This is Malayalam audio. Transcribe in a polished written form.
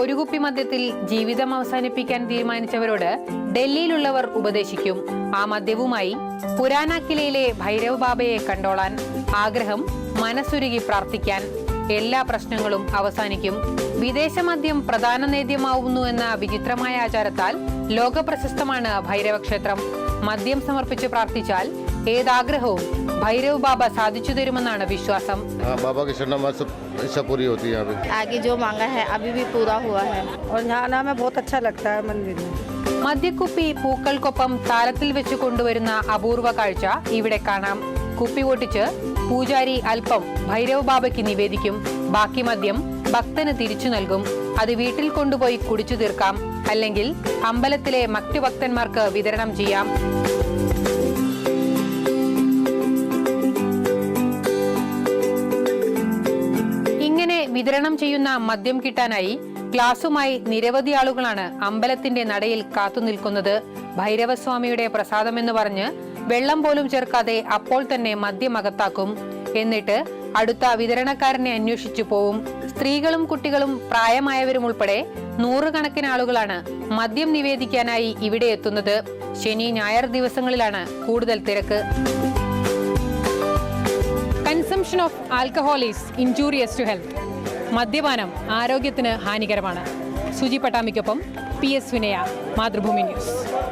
ഒരു കുപ്പി മദ്യത്തിൽ ജീവിതം അവസാനിപ്പിക്കാൻ തീരുമാനിച്ചവരോട് ഡൽഹിയിലുള്ളവർ ഉപദേശിക്കും. ആ മദ്യവുമായി പുരാന കിലയിലെ ഭൈരവ് ബാബയെ കണ്ടോളാൻ, ആഗ്രഹം മനസ്സുരുകി പ്രാർത്ഥിക്കാൻ. എല്ലാ പ്രശ്നങ്ങളും അവസാനിക്കും. വിദേശ മദ്യം പ്രധാന നേദ്യമാവുന്നു എന്ന വിചിത്രമായ ആചാരത്താൽ ലോകപ്രശസ്തമാണ് ഭൈരവ ക്ഷേത്രം. മദ്യം സമർപ്പിച്ച് പ്രാർത്ഥിച്ചാൽ ഏതാഗ്രഹവും ഭൈരവ് ബാബ സാധിച്ചു തരുമെന്നാണ് വിശ്വാസം. आगे जो मांगा है अभी भी पूरा हुआ है और यहाँ आना में बहुत अच्छा लगता है मंदिर में. മദ്യക്കുപ്പി പൂക്കൾക്കൊപ്പം താലത്തിൽ വെച്ച് കൊണ്ടുവരുന്ന അപൂർവ കാഴ്ച ഇവിടെ കാണാം. കുപ്പി പൊട്ടിച്ച് പൂജാരി അല്പം ഭൈരവ് ബാബയ്ക്ക് നിവേദിക്കും. ബാക്കി മദ്യം ഭക്തന് തിരിച്ചു നൽകും. അത് വീട്ടിൽ കൊണ്ടുപോയി കുടിച്ചു തീർക്കാം, അല്ലെങ്കിൽ അമ്പലത്തിലെ മറ്റു ഭക്തന്മാർക്ക് വിതരണം ചെയ്യാം. ഇങ്ങനെ വിതരണം ചെയ്യുന്ന മദ്യം കിട്ടാനായി ഗ്ലാസുമായി നിരവധി ആളുകളാണ് അമ്പലത്തിന്റെ നടയിൽ കാത്തുനിൽക്കുന്നത്. ഭൈരവസ്വാമിയുടെ പ്രസാദമെന്ന് പറഞ്ഞ് വെള്ളം പോലും ചേർക്കാതെ അപ്പോൾ തന്നെ മദ്യം അകത്താക്കും. എന്നിട്ട് അടുത്ത വിതരണക്കാരനെ അന്വേഷിച്ചു പോവും. സ്ത്രീകളും കുട്ടികളും പ്രായമായവരും ഉൾപ്പെടെ നൂറുകണക്കിന് ആളുകളാണ് മദ്യം നിവേദിക്കാനായി ഇവിടെ എത്തുന്നത്. ശനി ഞായർ ദിവസങ്ങളിലാണ് കൂടുതൽ തിരക്ക്. Consumption of alcohol is injurious to health. മദ്യപാനം ആരോഗ്യത്തിന് ഹാനികരമാണ്. സുജി പട്ടാമിക്കൊപ്പം PS വിനയ, മാതൃഭൂമി ന്യൂസ്.